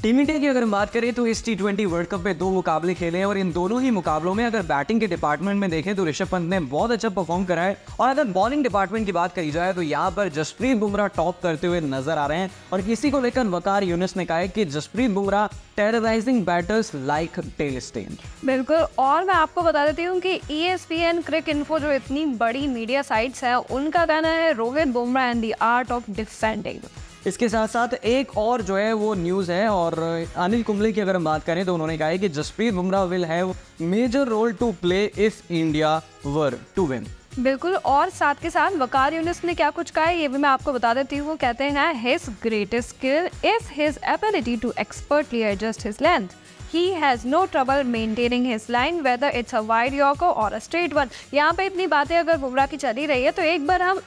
Team India की अगर हम बात करें तो इस T20 वर्ल्ड कप में 2 मुकाबले खेले हैं और इन दोनों ही मुकाबलों में अगर बैटिंग के डिपार्टमेंट में देखें तो ऋषभ पंत ने बहुत अच्छा परफॉर्म करा है। और अगर बॉलिंग डिपार्टमेंट की बात करी जाए तो यहाँ पर जसप्रीत बुमराह टॉप करते हुए नजर आ रहे हैं। और इसी को लेकर वकार यूनिस ने कहा है कि Jasprit Bumrah terrorising batters like Dale Steyn. बिल्कुल, और मैं आपको बता देती हूँ कि ESPN क्रिक इन्फो जो इतनी बड़ी मीडिया साइट्स है, उनका कहना है Rohit Bumrah and the art of defending. इसके साथ साथ एक और जो है वो न्यूज़ है, और अनिल कुंबले की अगर हम बात करें तो उन्होंने कहा है कि Jasprit Bumrah will have major role to play if India were to win. बिल्कुल, और साथ के साथ वकार यूनिस ने क्या कुछ कहा है ये भी मैं आपको बता देती हूँ। वो कहते हैं his greatest skill is his ability to expertly adjust his length. He has no trouble maintaining his line whether it's a wide Yorker or a straight one। यहाँ पे इतनी बातें अगर बुमराह की चली रही है तो एक बार हम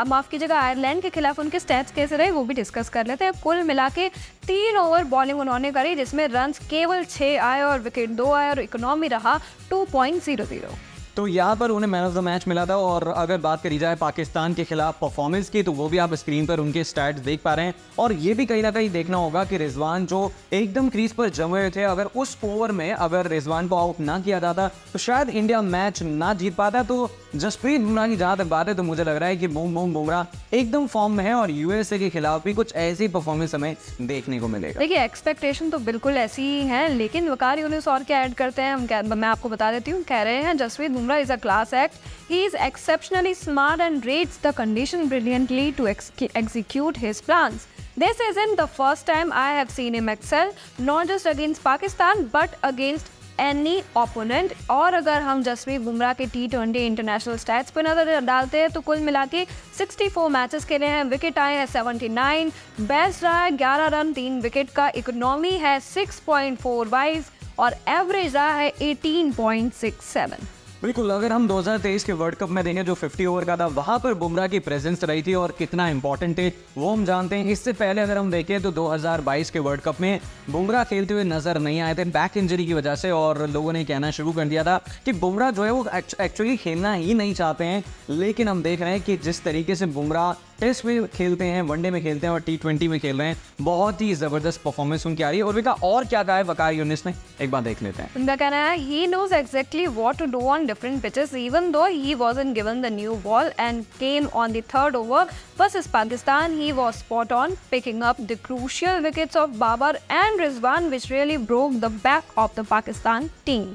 माफ़ कीजिएगा आयरलैंड के खिलाफ उनके स्टैट्स कैसे रहे वो भी डिस्कस कर लेते हैं। कुल मिला के 3 ओवर बॉलिंग उन्होंने करी जिसमें रन्स केवल 6 आए और विकेट 2 आए और इकोनॉमी रहा 2.00। तो यहाँ पर उन्हें मैन ऑफ द मैच मिला था। और अगर बात करी जाए पाकिस्तान के खिलाफ परफॉर्मेंस की तो वो भी आप स्क्रीन पर उनके स्टैट्स देख पा रहे हैं। और ये भी कहीं ना कहीं देखना होगा कि रिजवान जो एकदम क्रीज पर जमे हुए थे, अगर उस ओवर में अगर रिजवान को आउट ना किया जाता तो शायद इंडिया मैच ना जीत पाता। तो जसप्रीत बुमराह की जहाँ तक बात है तो मुझे लग रहा है कि बुमराह एकदम फॉर्म में है और USA के खिलाफ भी कुछ ऐसी परफॉर्मेंस हमें देखने को मिलेगा। देखिए एक्सपेक्टेशन तो बिल्कुल ऐसी ही है, लेकिन वकार यूनिस और क्या ऐड करते हैं मैं आपको बता देती हूँ। कह रहे हैं Jasprit Bumrah is a class act. He is exceptionally smart and reads the condition brilliantly to execute his plans. This isn't the first time I have seen him excel, not just against Pakistan but against any opponent। और अगर हम जसप्रीत बुमराह के T20 international stats पर नजर डालते हैं तो कुल मिला के 64 मैचेस खेले हैं, विकेट आए हैं 79, बेस्ट रहा है 11 रन 3 विकेट का, इकोनॉमी है 6.45 और एवरेज रहा है 18.67। बिल्कुल, अगर हम 2023 के वर्ल्ड कप में देखें जो 50 ओवर का था वहाँ पर बुमराह की प्रेजेंस रही थी और कितना इंपॉर्टेंट है वो हम जानते हैं। इससे पहले अगर हम देखें तो 2022 के वर्ल्ड कप में बुमराह खेलते हुए नजर नहीं आए थे बैक इंजरी की वजह से, और लोगों ने कहना शुरू कर दिया था कि बुमराह जो है वो एक्चुअली खेलना ही नहीं चाहते हैं। लेकिन हम देख रहे हैं कि जिस तरीके से बुमराह टेस्ट में खेलते हैं, वनडे में खेलते हैं और T20 में खेल रहे हैं, बहुत ही ज़बरदस्त परफॉर्मेंस उनकी आ रही है। और और क्या कहा है वकार यूनिस ने, एक बार देख लेते हैं। उनका कहना है he knows exactly what to do on different pitches even though he wasn't given the new ball and came on the 3rd over versus Pakistan he was spot on picking up the crucial wickets of Babar and Rizwan which really broke the back of the Pakistan team।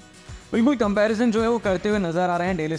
बिल्कुल comparison जो है वो करते हुए नजर आ रहे हैं Dale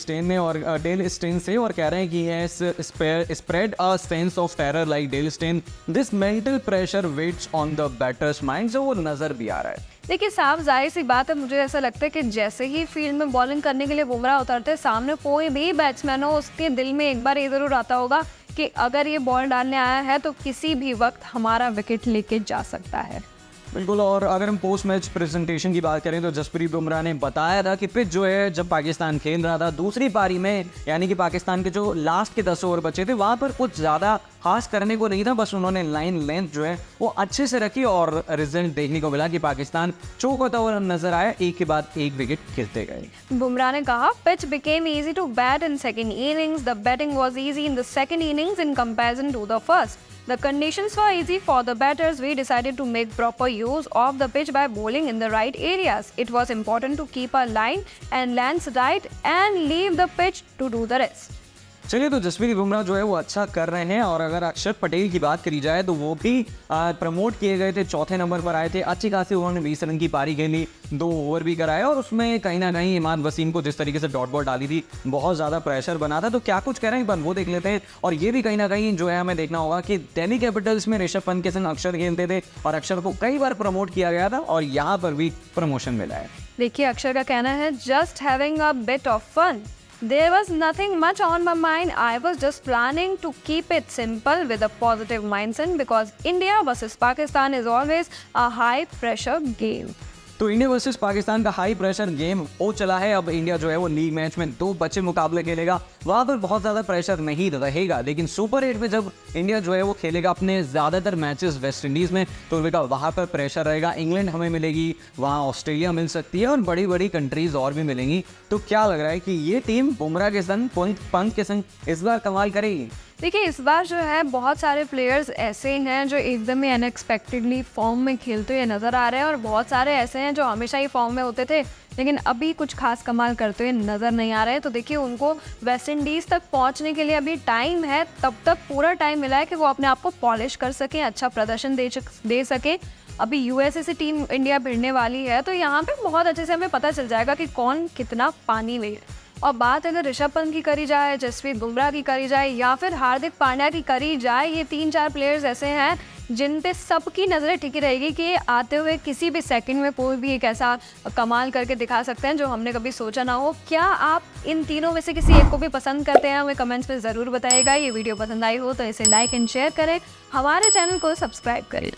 Steyn से और कह रहे हैं कि spread a sense of terror like Dale Steyn, this mental pressure weighs on the batters mind, जो वो नजर भी आ रहा है। देखिए साफ जाहिर सी बात है, मुझे ऐसा लगता है कि जैसे ही फील्ड में बॉलिंग करने के लिए बुमराह उतरते हैं सामने कोई भी बैट्समैन हो उसके दिल में एक बार ये जरूर आता होगा कि अगर ये बॉल डालने आया है तो किसी भी वक्त हमारा विकेट लेके जा सकता है। बिल्कुल, और अगर हम पोस्ट मैच प्रेजेंटेशन की बात करें तो जसप्रीत बुमराह ने बताया था कि पिच जो है जब पाकिस्तान खेल रहा था दूसरी पारी में, यानी कि पाकिस्तान के जो लास्ट के 10 ओवर बचे थे वहाँ पर कुछ ज़्यादा खास करने को नहीं था, बस उन्होंने लाइन लेंथ जो है वो अच्छे से रखी और रिजल्ट देखने को मिला कि पाकिस्तान चौक होता हुआ नजर आया, एक के बाद एक विकेट गिरते गए। बुमराह ने कहा pitch became easy to bat in second innings, the batting was easy in the second innings in comparison to the first. The conditions were easy for the batters. We decided to make proper use of the pitch by bowling in the right areas. It was important to keep our line and length right and leave the pitch to do the rest. चलिए, तो जसप्रीत बुमराह जो है वो अच्छा कर रहे हैं। और अगर अक्षर पटेल की बात करी जाए तो वो भी प्रमोट किए गए थे, 4थे नंबर पर आए थे, अच्छी खासी उन्होंने 20 रन की पारी खेली, 2 ओवर भी कराए और उसमें कहीं ना कहीं इमाद वसीम को जिस तरीके से डॉट बॉल डाली थी बहुत ज़्यादा प्रेशर बना था। तो क्या कुछ कह रहे हैं एक बार वो देख लेते हैं। और ये भी कहीं ना कहीं जो है हमें देखना होगा कि दिल्ली कैपिटल्स में ऋषभ पंत के संग अक्षर खेलते थे और अक्षर को कई बार प्रमोट किया गया था और यहाँ पर भी प्रमोशन मिला है। देखिए अक्षर का कहना है just having a bit of fun. There was nothing much on my mind. I was just planning to keep it simple with a positive mindset because India versus Pakistan is always a high pressure game. तो India versus Pakistan का high pressure game हो चला है। अब India जो है वो league match में 2 बचे मुकाबले खेलेगा, वहाँ पर बहुत ज़्यादा प्रेशर नहीं रहेगा। लेकिन सुपर 8 में जब इंडिया जो है वो खेलेगा अपने ज़्यादातर मैचेस वेस्ट इंडीज़ में तो वहाँ पर प्रेशर रहेगा। इंग्लैंड हमें मिलेगी, वहाँ ऑस्ट्रेलिया मिल सकती है और बड़ी बड़ी कंट्रीज़ और भी मिलेंगी। तो क्या लग रहा है कि ये टीम बुमराह के संग पंत के संग इस बार कमाल करेगी? देखिए इस बार जो है बहुत सारे प्लेयर्स ऐसे हैं जो एकदम ही अनएक्सपेक्टेडली फॉर्म में खेलते हुए नज़र आ रहे हैं और बहुत सारे ऐसे हैं जो हमेशा ही फॉर्म में होते थे लेकिन अभी कुछ खास कमाल करते हुए नज़र नहीं आ रहे हैं। तो देखिए उनको वेस्ट इंडीज़ तक पहुंचने के लिए अभी टाइम है, तब तक पूरा टाइम मिला है कि वो अपने आप को पॉलिश कर सकें, अच्छा प्रदर्शन दे सकें। अभी यूएसए से टीम इंडिया भिड़ने वाली है तो यहाँ पे बहुत अच्छे से हमें पता चल जाएगा कि कौन कितना पानी में है। और बात अगर ऋषभ पंत की करी जाए, जसप्रीत बुमराह की करी जाए या फिर हार्दिक पांड्या की करी जाए, ये 3-4 प्लेयर्स ऐसे हैं जिन पे सबकी नज़रें टिकी रहेगी कि आते हुए किसी भी सेकंड में कोई भी एक ऐसा कमाल करके दिखा सकते हैं जो हमने कभी सोचा ना हो। क्या आप इन तीनों में से किसी एक को भी पसंद करते हैं? हमें कमेंट्स में ज़रूर बताइएगा। ये वीडियो पसंद आई हो तो इसे लाइक एंड शेयर करें, हमारे चैनल को सब्सक्राइब करें।